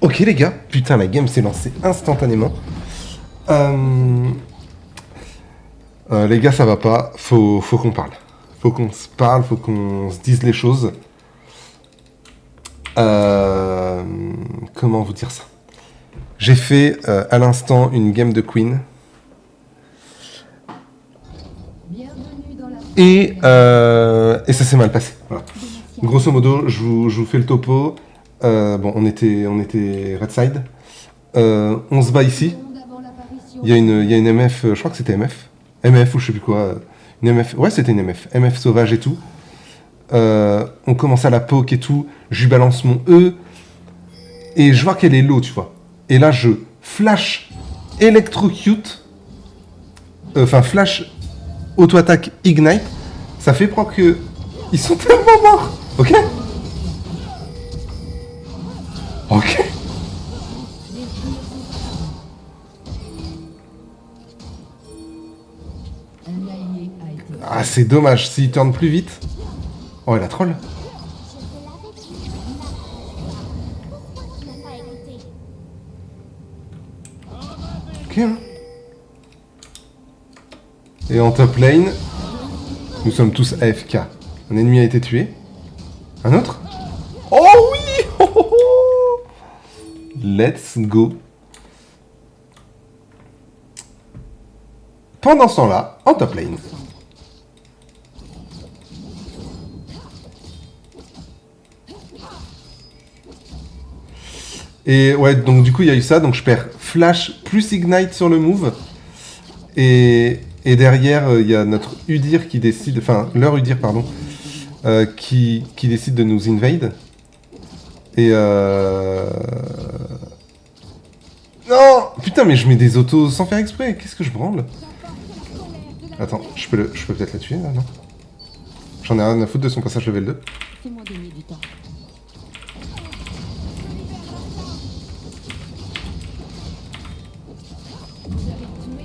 Ok les gars, putain la game s'est lancée instantanément. Les gars ça va pas, faut qu'on parle. Faut qu'on se parle, faut qu'on se dise les choses. Comment vous dire ça? J'ai fait à l'instant une game de Queen. Et ça s'est mal passé. Voilà. Grosso modo, je vous fais le topo. Bon, on était Red Side. On se bat ici. Il y a une MF, je crois que c'était MF. MF ou je sais plus quoi. Une MF, ouais, c'était une MF. MF sauvage et tout. On commence à la poke et tout. Je lui balance mon E. Et je vois qu'elle est low, tu vois. Et là, je flash electrocute. Enfin, flash auto-attaque ignite. Ça fait prendre que. Ils sont tellement morts. Ok. Ok. Ah, c'est dommage. S'il tourne plus vite. Oh, elle a troll. Ok. Hein. Et en top lane, nous sommes tous AFK. Un ennemi a été tué. Un autre? Oh oui. Oh, oh, oh. Let's go. Pendant ce temps-là, en top lane. Et ouais, donc du coup, il y a eu ça. Donc je perds flash plus ignite sur le move. Et derrière, il y a notre Udyr qui décide... Enfin, leur Udyr, pardon. Qui décide de nous invade. Et non. Putain, mais je mets des autos sans faire exprès. Qu'est-ce que je branle? Attends, je peux peut-être la tuer, là, non? J'en ai rien à foutre de son passage level 2. Fais-moi gagner du temps.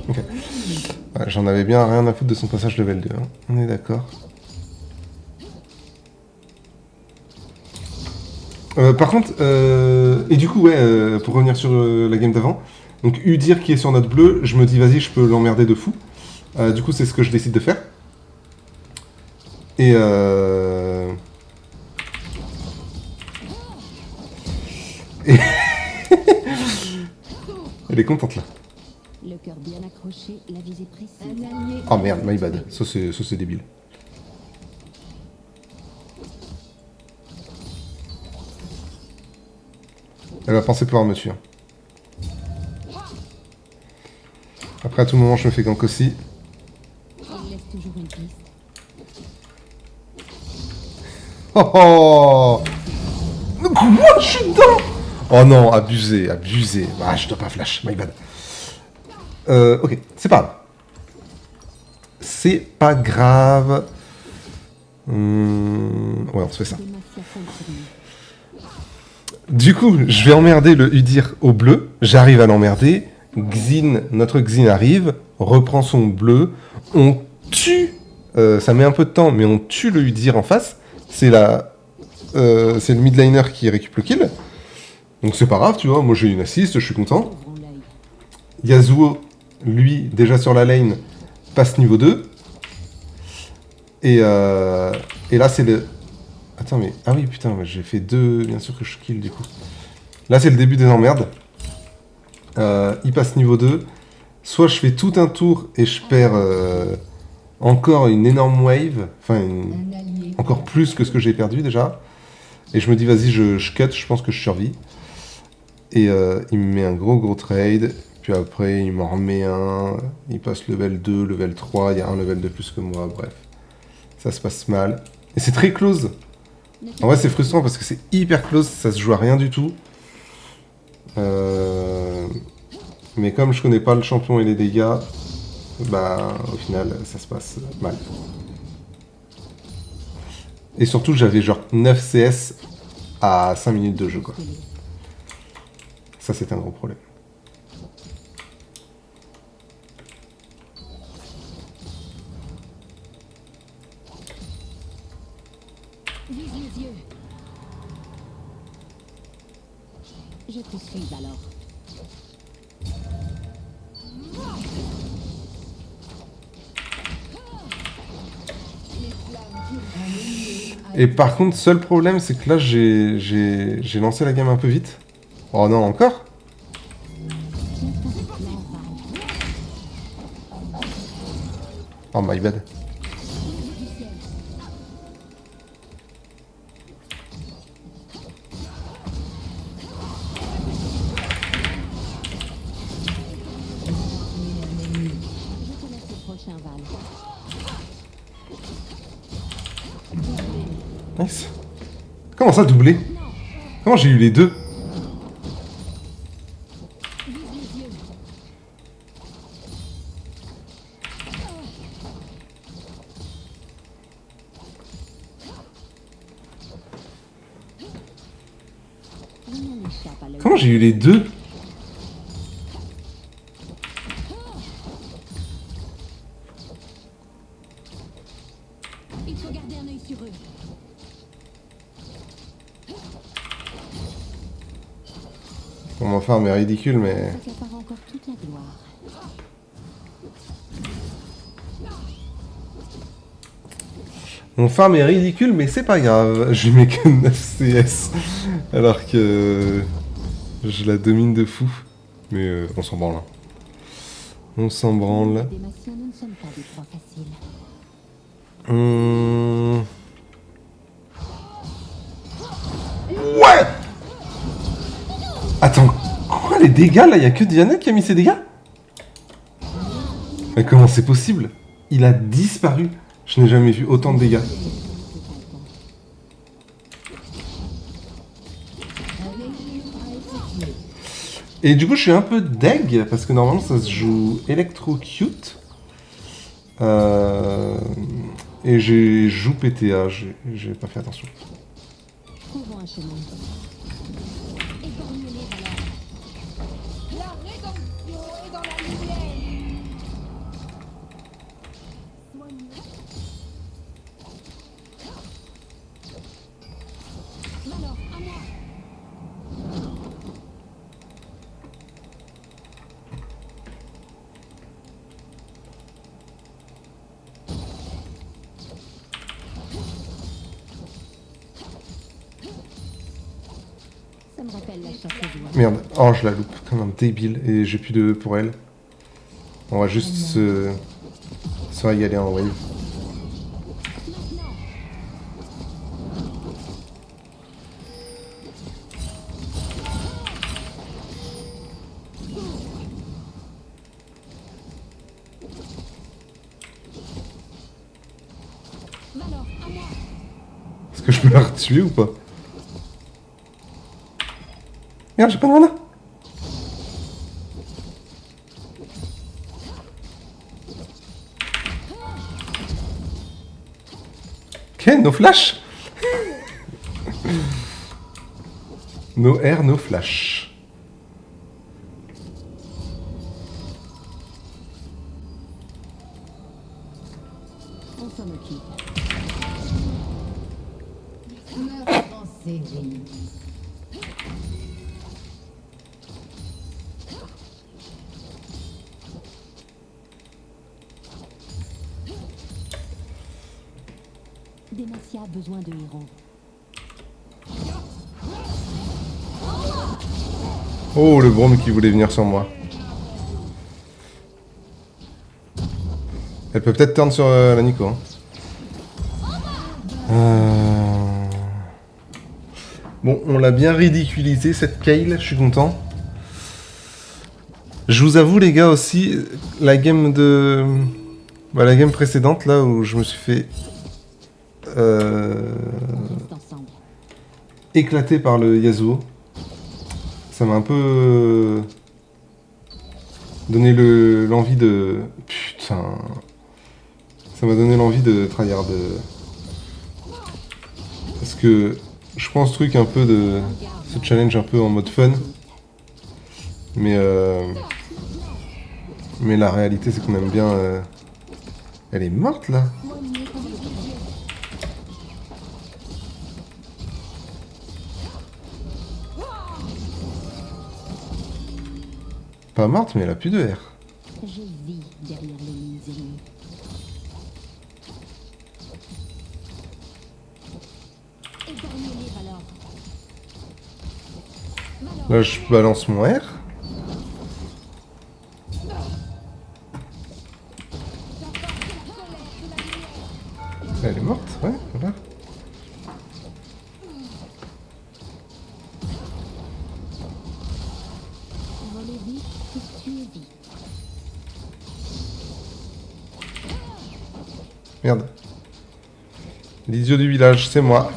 Ok. Ouais, j'en avais bien rien à foutre de son passage level 2. Hein. On est d'accord. Par contre, et du coup, ouais, pour revenir sur la game d'avant, donc Udyr qui est sur notre bleu, je me dis, vas-y, je peux l'emmerder de fou. Du coup, c'est ce que je décide de faire. Et Et... Elle est contente là. Le cœur bien accroché, la visée précise. Oh merde, my bad. Ça c'est débile. Elle va penser pouvoir me tuer. Après à tout moment je me fais gank aussi. Elle laisse toujours une piste. Oh oh. Quoi, je suis dedans. Oh non, abusé, abusé. Ah, je dois pas flash, my bad. Ok, c'est pas grave. C'est pas grave. Ouais, on se fait ça. Demacia compte sur nous. Du coup, je vais emmerder le Udyr au bleu. J'arrive à l'emmerder. Xin, notre Xin arrive, reprend son bleu. On tue. Ça met un peu de temps, mais on tue le Udyr en face. C'est le mid laner qui récupère le kill. Donc c'est pas grave, tu vois. Moi j'ai une assist, je suis content. Ouvrons l'œil. Yasuo, lui, déjà sur la lane, passe niveau 2. Et là, c'est le... Attends, mais... Ah oui, putain, j'ai fait 2... Bien sûr que je kill, du coup. Là, c'est le début des emmerdes. Il passe niveau 2. Soit je fais tout un tour et je perds encore une énorme wave. Enfin, encore plus que ce que j'ai perdu, déjà. Et je me dis, vas-y, je cut, je pense que je survis. Et il me met un gros trade. Puis après, il m'en remet un. Il passe level 2, level 3. Il y a un level de plus que moi, bref. Ça se passe mal. Et c'est très close. En vrai, c'est frustrant parce que c'est hyper close. Ça se joue à rien du tout. Mais comme je connais pas le champion et les dégâts, bah au final, ça se passe mal. Et surtout, j'avais genre 9 CS à 5 minutes de jeu, quoi. Ça, c'est un gros problème. Vise les yeux. Je te suis alors. Et par contre, seul problème, c'est que là, j'ai lancé la game un peu vite. Oh non, encore? Oh my bad. Je te laisse le prochain Val. Nice. Comment ça, doublé? Comment j'ai eu les deux? Vise les yeux. Rien n'échappe à l'œil. Comment j'ai eu les deux? Il faut garder un œil sur eux. Bon, mon farm est ridicule, mais... Ça s'appare encore toute la gloire. Mon farm est ridicule, mais c'est pas grave. Je mets que 9 CS. Alors que... Je la domine de fou. Mais on s'en branle. On s'en branle. Des Massiens, nous ne sommes pas des proies faciles. Ouais. Attends, quoi les dégâts là? Y'a que Diana qui a mis ses dégâts? Mais comment c'est possible? Il a disparu. Je n'ai jamais vu autant de dégâts. Et du coup, je suis un peu deg parce que normalement ça se joue Electrocute. Et j'ai joue PTA, j'ai pas fait attention. Trouvons un chemin. Écorne-les alors. La rédemption est dans la lumière. Alors, à moi. Ça me rappelle la chasse aux doigts. Merde, oh je la loupe comme un débile et j'ai plus de pour elle. On va juste se régaler en wave. Alors, à moi. Est-ce que je peux la retuer ou pas? Merde, j'ai pas de mana. Ok, no flash. No air, no flash. On s'en occupe. Meurs en série. Demacia a besoin de héros. Oh, le Brome qui voulait venir sur moi. Elle peut peut-être turn sur la Nico. Hein. Bon, on l'a bien ridiculisé cette Kayle, je suis content. Je vous avoue les gars aussi, la game de... Bah, la game précédente là où je me suis fait... Reste ensemble. éclaté par le Yasuo. Ça m'a un peu... donné l'envie de... Putain... Ça m'a donné l'envie de tryhard. Parce que je prends ce truc un peu de... ce challenge un peu en mode fun. Mais la réalité c'est qu'on aime bien... Elle est morte là? Pas morte, mais elle a plus de R. Je vis derrière les lignes ennemies. Épargnez-les, Valor. Valor, Là, je balance mon R. Elle est morte, ouais, voilà. volez vite pour tuer vite. Merde. L'idiot du village, c'est moi.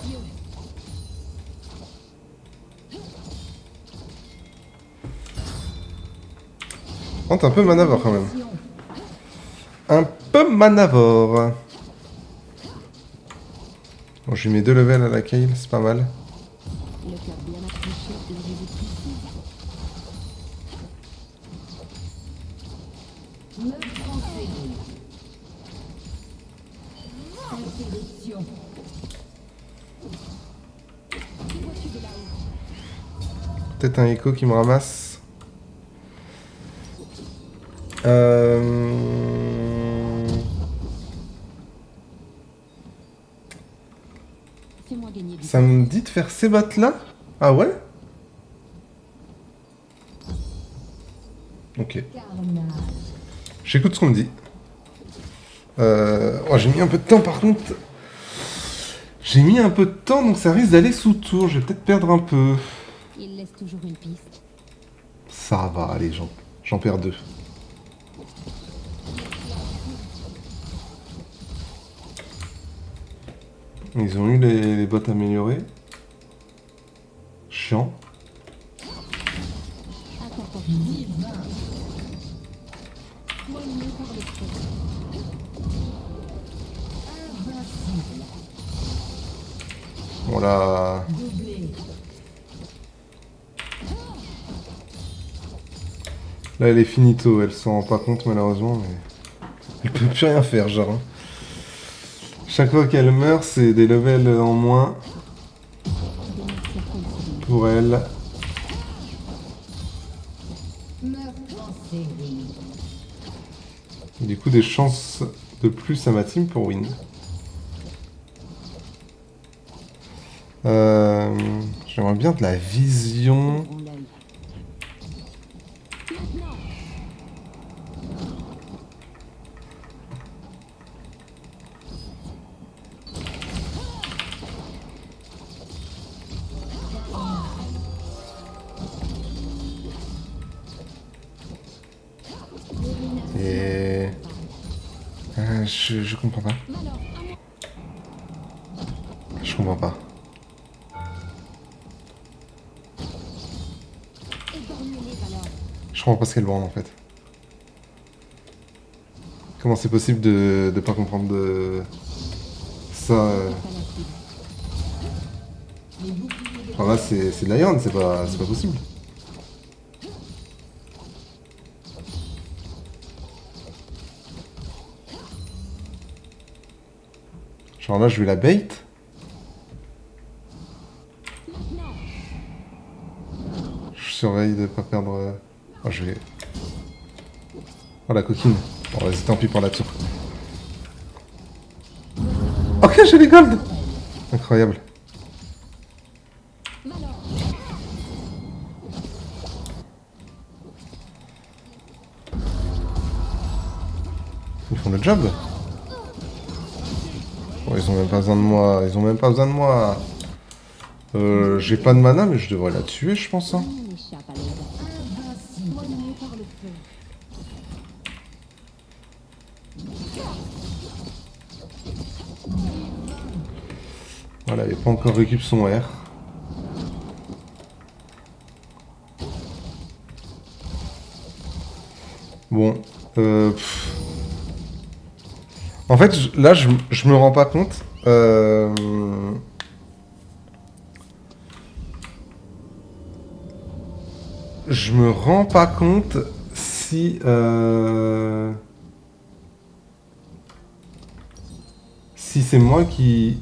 Oh, t'es un peu manavore quand même. Un peu manavore. Bon, j'ai mis 2 levels à la Kayle, c'est pas mal. Le cœur bien accroché, la visée précise. 9 Français. Interruption. Que vois-tu de là-haut? Peut-être un écho qui me ramasse. Fais-moi gagner du Ça me dit de faire ces bottes là? Ah ouais? Ok. Carnage. J'écoute ce qu'on me dit. Oh, j'ai mis un peu de temps par contre. J'ai mis un peu de temps donc ça risque d'aller sous tour. Je vais peut-être perdre un peu. Il laisse toujours une piste. Ça va, allez, j'en perds 2. Ils ont eu les bottes améliorées. Chiant. À ta portée. Soignez par le feu. Invincible. Voilà. Doublé. Là, elle est finito. Elle s'en rend pas compte malheureusement, mais elle peut plus rien faire, genre. Hein. Chaque fois qu'elle meurt, c'est des levels en moins Des martyrs continue. pour elle. Meurtre en série. Du coup, des chances de plus à ma team pour win. J'aimerais bien de la vision. Ouvrons l'œil. Maintenant. Et... je comprends pas. Valor, à moi. Je comprends pas. Épargnez-les, Valor. Je comprends pas ce qu'elle branle en fait. Comment c'est possible de pas comprendre de... ça Pas la cible. Enfin là c'est de la yarn, c'est pas possible. Genre là je vais la bait. Maintenant. Je surveille de pas perdre... Oh je vais... Oh la coquine. Bon vas-y tant pis pour la tour. Ok j'ai les golds. Incroyable. Valor. Ils font le job. Oh, ils ont même pas besoin de moi. Ils ont même pas besoin de moi. J'ai pas de mana mais je devrais la tuer je pense. Hein. Rien n'échappe à l'aide. Invincible. Soignez par le feu. Voilà, il n'a pas encore récup son R. Bon. En fait, là, je me rends pas compte. Je me rends pas compte si... si c'est moi qui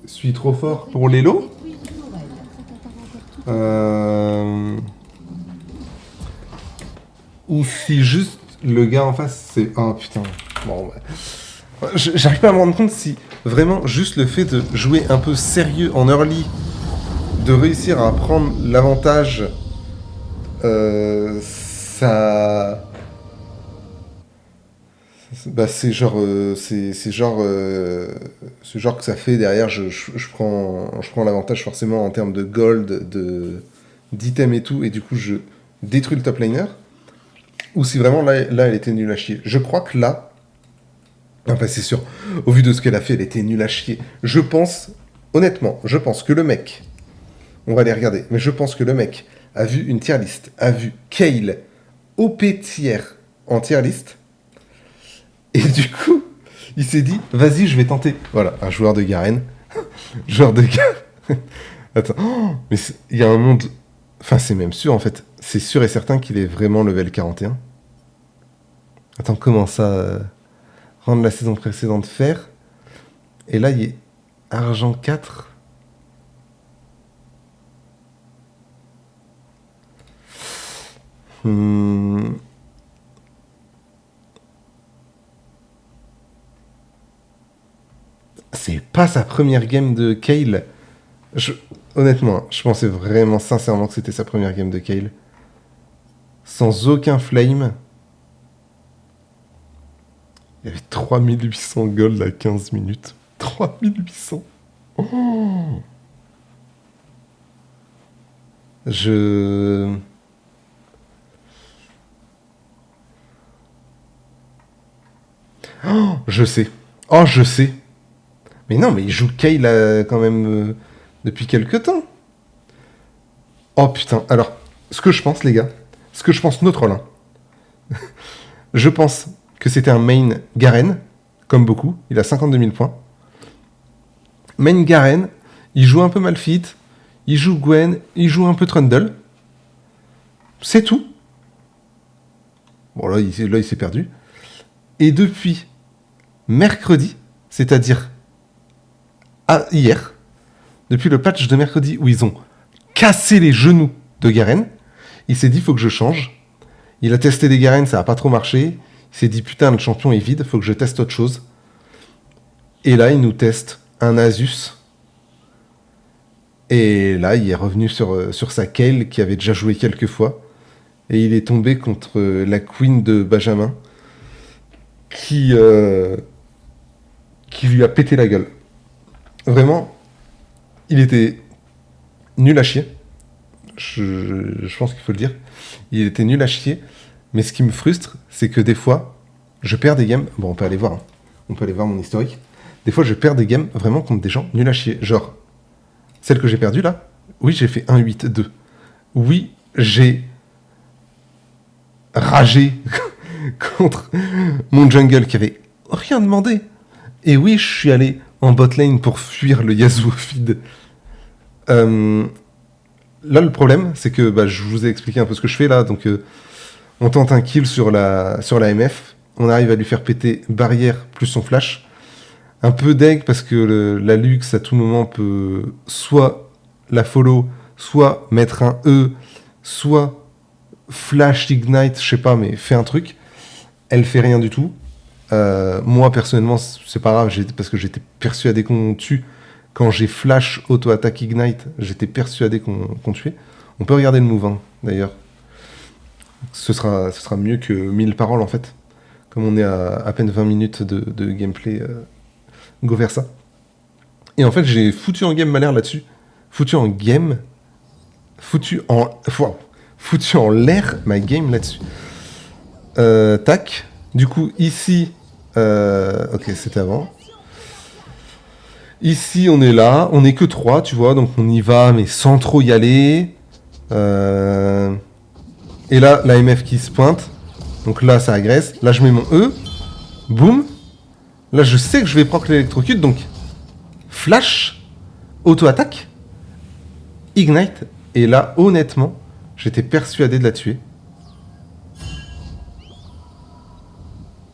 suis trop fort pour les lots. Détruire tourelle. ou si juste le gars en face, c'est... Oh putain. Bon, ouais. J'arrive pas à me rendre compte si vraiment juste le fait de jouer un peu sérieux en early, de réussir à prendre l'avantage, ça... Bah, c'est genre, c'est genre que ça fait derrière, je prends l'avantage forcément en termes de gold, d'items et tout, et du coup je détruis le top laner, ou si vraiment là elle était nulle à chier. Je crois que là, enfin c'est sûr, au vu de ce qu'elle a fait, elle était nulle à chier. Je pense, honnêtement, je pense que le mec, on va aller regarder, mais je pense que le mec a vu une tier list, a vu Kayle OP tier en tier list, et du coup, il s'est dit, vas-y, je vais tenter. Voilà, un joueur de Garen. Joueur de Garen. Attends, oh, mais il y a un monde... Enfin, c'est même sûr, en fait. C'est sûr et certain qu'il est vraiment level 41. Attends, comment ça rendre la saison précédente fer. Et là, il est argent 4. C'est pas sa première game de Kayle. Honnêtement, je pensais vraiment sincèrement que c'était sa première game de Kayle. Sans aucun flame. Il y avait 3800 gold à 15 minutes. 3800. Oh. Oh, je sais. Oh, je sais. Mais non, mais il joue Kayle quand même depuis quelques temps. Oh putain. Alors, ce que je pense, les gars, ce que je pense notre Rollin, je pense que c'était un main Garen, comme beaucoup. Il a 52 000 points. Main Garen, il joue un peu Malphite, il joue Gwen, il joue un peu Trundle. C'est tout. Bon, là, il s'est perdu. Et depuis mercredi, c'est-à-dire hier, depuis le patch de mercredi où ils ont cassé les genoux de Garen, il s'est dit, faut que je change. Il a testé des Garen, ça n'a pas trop marché. Il s'est dit, putain, le champion est vide, faut que je teste autre chose. Et là, il nous teste un Asus. Et là, il est revenu sur sa Kayle, qui avait déjà joué quelques fois. Et il est tombé contre la Queen de Benjamin, qui lui a pété la gueule. Vraiment, il était nul à chier. Je pense qu'il faut le dire. Il était nul à chier. Mais ce qui me frustre, c'est que des fois, je perds des games. Bon, on peut aller voir. Hein. On peut aller voir mon historique. Des fois, je perds des games vraiment contre des gens nuls à chier. Genre, celle que j'ai perdue là, oui, j'ai fait 1-8-2. Oui, j'ai ragé contre mon jungle qui avait rien demandé. Et oui, je suis allé en bot lane pour fuir le Yasuo feed. Là, le problème, c'est que je vous ai expliqué un peu ce que je fais là. Donc, on tente un kill sur la MF. On arrive à lui faire péter barrière plus son flash. Un peu deg parce que la Lux, à tout moment, peut soit la follow, soit mettre un E, soit flash ignite, je sais pas, mais fait un truc. Elle fait rien du tout. Moi, personnellement, c'est pas grave, parce que j'étais persuadé qu'on tue. Quand j'ai flash auto-attaque ignite, j'étais persuadé qu'on tuait. On peut regarder le move, hein, d'ailleurs. Ce sera mieux que 1000 paroles, en fait. Comme on est à peine 20 minutes de gameplay, go vers ça. Et en fait, j'ai foutu en game ma l'air là-dessus. Foutu en l'air ma game là-dessus. Tac. Du coup, ici... ok, c'était avant. Ici, on est là. On est que 3, tu vois. Donc, on y va, mais sans trop y aller. Et là, la MF qui se pointe. Donc là, ça agresse. Là, je mets mon E. Boum. Là, je sais que je vais prendre l'électrocute. Donc, flash. Auto-attaque. Ignite. Et là, honnêtement, j'étais persuadé de la tuer.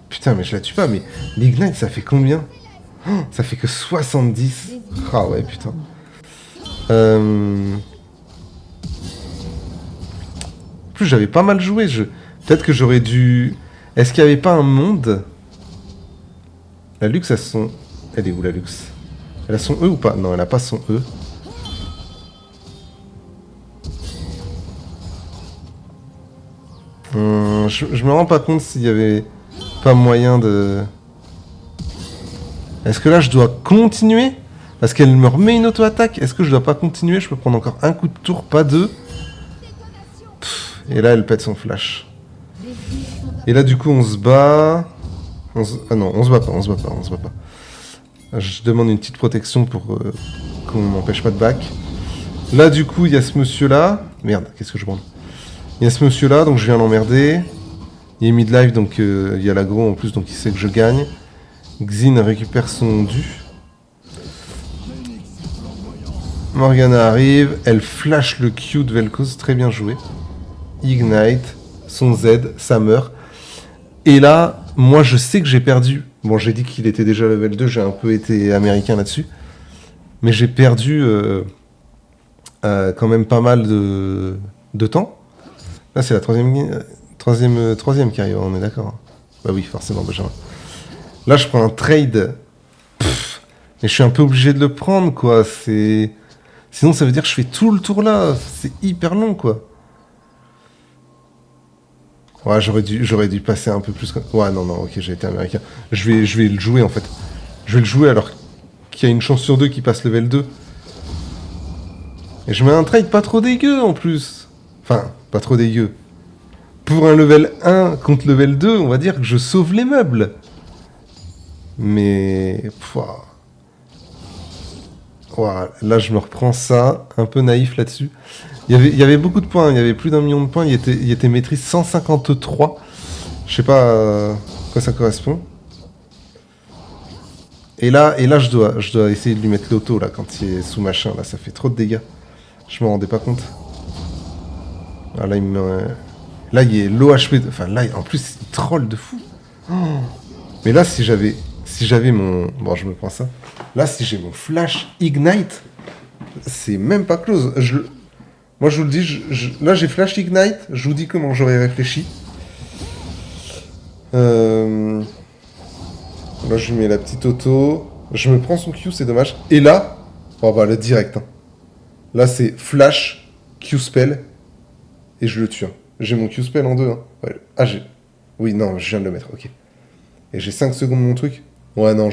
Putain, mais je la tue pas. Mais l'ignite, ça fait combien ? Oh, ça fait que 70. Ah ouais, putain. En plus, j'avais pas mal joué. Peut-être que j'aurais dû... Est-ce qu'il n'y avait pas un monde? La Lux a son... Elle est où la Lux? Elle a son E ou pas? Non, elle a pas son E. Je me rends pas compte s'il y avait pas moyen de... Est-ce que là je dois continuer? Parce qu'elle me remet une auto-attaque. Est-ce que je dois pas continuer? Je peux prendre encore un coup de tour, pas deux. Et là elle pète son flash. Et là du coup on se bat... Ah non, on se bat pas, on se bat pas, on se bat pas. Je demande une petite protection pour qu'on m'empêche pas de back. Là du coup il y a ce monsieur là. Merde, qu'est-ce que je prends? Il y a ce monsieur là, donc je viens l'emmerder. Il est mid-life, donc il y a l'aggro en plus, donc il sait que je gagne. Xin récupère son dû. Morgana arrive, elle flash le Q de Vel'Koz, très bien joué. Ignite, son Z, ça meurt. Et là, moi je sais que j'ai perdu. Bon, j'ai dit qu'il était déjà level 2, j'ai un peu été américain là-dessus. Mais j'ai perdu quand même pas mal de temps. Là, c'est la troisième qui arrive, on est d'accord. Bah oui, forcément, Benjamin. Là, je prends un trade. Et je suis un peu obligé de le prendre, quoi. Sinon, ça veut dire que je fais tout le tour là. C'est hyper long, quoi. Ouais, j'aurais dû passer un peu plus. Ouais, non, ok, j'ai été américain. Je vais le jouer, en fait. Je vais le jouer alors qu'il y a une chance sur deux qu'il passe level 2. Et je mets un trade pas trop dégueu, en plus. Enfin, pas trop dégueu. Pour un level 1 contre level 2, on va dire que je sauve les meubles. Mais... Ouah, là, je me reprends ça. Un peu naïf là-dessus. Il y avait beaucoup de points. Il y avait plus d'1 million de points. Il était maîtrise 153. Je sais pas à quoi ça correspond. Et là je dois essayer de lui mettre l'auto, là, quand il est sous machin. Là, ça fait trop de dégâts. Je me rendais pas compte. Ah, là, là, il est low HP. Enfin, là, en plus, il troll de fou. Oh. Mais là, si j'avais mon... Bon, je me prends ça. Là, si j'ai mon flash Ignite, c'est même pas close. Moi, je vous le dis, là, j'ai flash Ignite. Je vous dis comment j'aurais réfléchi. Là, je lui mets la petite auto. Je me prends son Q, c'est dommage. Et là, oh bah, le direct. Hein. Là, c'est flash, Q-spell. Et je le tue. Hein. J'ai mon Q-spell en 2. Hein. Ouais. Ah, j'ai... Oui, non, je viens de le mettre, ok. Et j'ai 5 secondes mon truc. Ouais, non,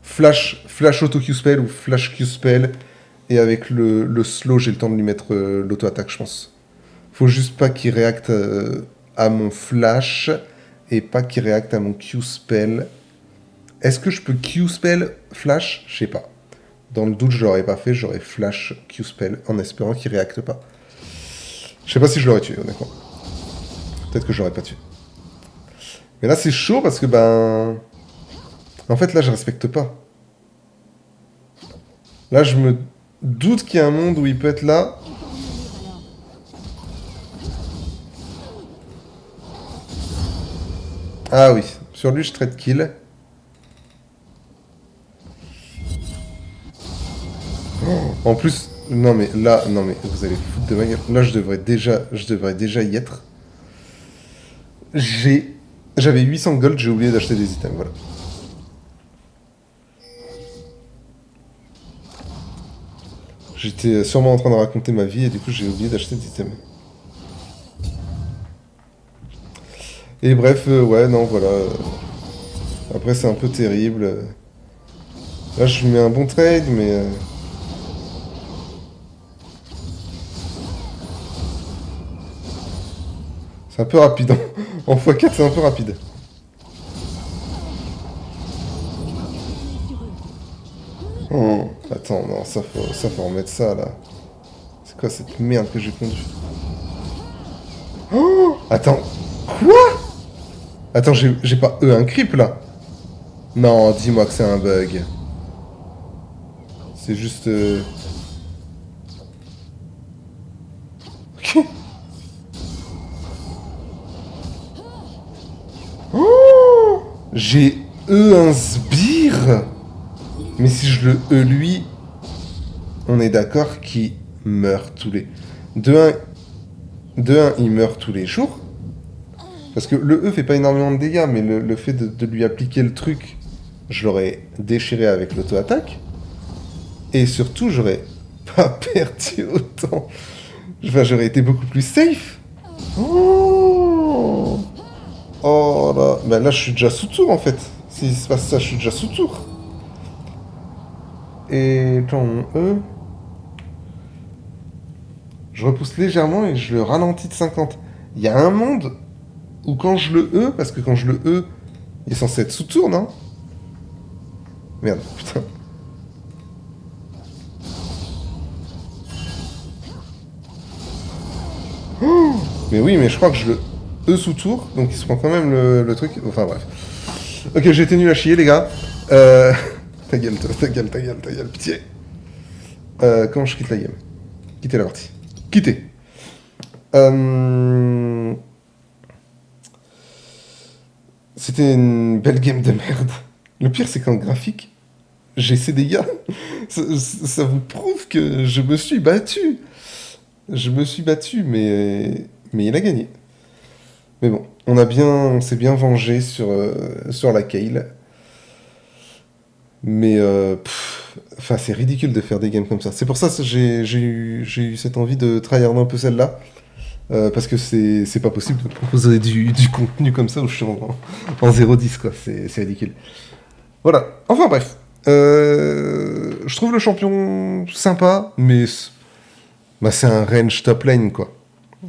flash auto Q-spell ou flash Q-spell. Et avec le slow, j'ai le temps de lui mettre l'auto-attaque, je pense. Faut juste pas qu'il réacte à mon flash. Et pas qu'il réacte à mon Q-spell. Est-ce que je peux Q-spell flash? Je sais pas. Dans le doute, je l'aurais pas fait. J'aurais flash Q-spell en espérant qu'il réacte pas. Je sais pas si je l'aurais tué, honnêtement. Peut-être que je l'aurais pas tué. Mais là, c'est chaud parce que, ben... En fait, là, je respecte pas. Là, je me doute qu'il y a un monde où il peut être là. Ah oui. Sur lui, je trade kill. Oh, en plus... Non, mais là... Non, mais vous allez foutre de ma gueule. Là, je devrais déjà y être. J'avais 800 gold, j'ai oublié d'acheter des items, voilà. J'étais sûrement en train de raconter ma vie et du coup j'ai oublié d'acheter des items. Et bref, ouais, non, voilà. Après c'est un peu terrible. Là je mets un bon trade, mais... C'est un peu rapide. En x4 c'est un peu rapide. Oh, attends, non, ça faut remettre ça, là. C'est quoi cette merde que j'ai pondue? Oh, attends, quoi? Attends, j'ai pas un creep, là? Non, dis-moi que c'est un bug. C'est juste... Ok. Oh, j'ai un sbire. Mais si je le lui, on est d'accord qu'il meurt tous les... De 1, il meurt tous les jours. Parce que le E fait pas énormément de dégâts, mais le fait de lui appliquer le truc, je l'aurais déchiré avec l'auto-attaque. Et surtout, j'aurais pas perdu autant. Enfin, j'aurais été beaucoup plus safe. Oh, oh là. Bah là, je suis déjà sous tour en fait. S'il se passe ça, je suis déjà sous tour. Et quand on E, je repousse légèrement et je le ralentis de 50. Il y a un monde où quand je le E, parce que quand je le E, il est censé être sous tour, non? Merde, putain. Oh, mais oui, mais je crois que je le E sous tour, donc il se prend quand même le truc. Enfin bref. Ok, j'ai été nul à chier, les gars. Ta gueule, toi, ta gueule, pitié. Comment je quitte la game? Quitter la partie. Quitter. C'était une belle game de merde. Le pire, c'est qu'en graphique, j'ai ces dégâts. Ça vous prouve que je me suis battu. Je me suis battu, mais il a gagné. Mais bon, on s'est bien vengé sur la Kayle. Mais enfin, c'est ridicule de faire des games comme ça. C'est pour ça que j'ai eu cette envie de tryhard un peu celle-là. Parce que c'est pas possible de proposer du contenu comme ça où je suis en 0-10, quoi. C'est ridicule. Voilà. Enfin bref. Je trouve le champion sympa, mais bah, c'est un range top lane, quoi.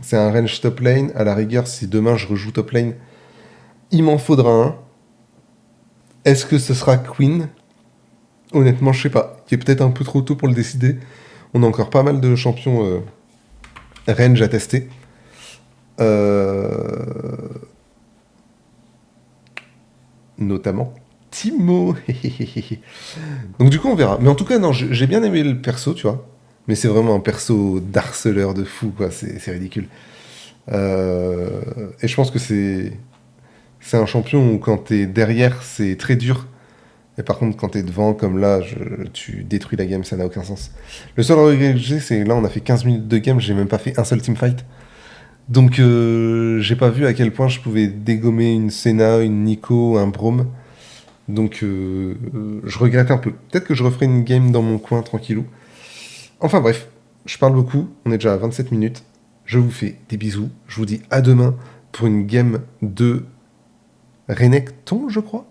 C'est un range top lane. À la rigueur, si demain je rejoue top lane, il m'en faudra un. Est-ce que ce sera Queen? Honnêtement, je sais pas. Il est peut-être un peu trop tôt pour le décider. On a encore pas mal de champions range à tester. Notamment Timo. Donc du coup, on verra. Mais en tout cas, non, j'ai bien aimé le perso, tu vois. Mais c'est vraiment un perso d'harceleur de fou, quoi. C'est ridicule. Et je pense que c'est un champion où quand t'es derrière, c'est très dur. Et par contre, quand t'es devant, comme là, tu détruis la game, ça n'a aucun sens. Le seul regret que j'ai, c'est là, on a fait 15 minutes de game, j'ai même pas fait un seul teamfight. Donc, j'ai pas vu à quel point je pouvais dégommer une Senna, une Nico, un Braum. Donc, je regrette un peu. Peut-être que je referai une game dans mon coin, tranquillou. Enfin bref, je parle beaucoup, on est déjà à 27 minutes. Je vous fais des bisous. Je vous dis à demain pour une game de Renekton, je crois.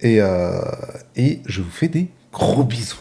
Et je vous fais des gros bisous.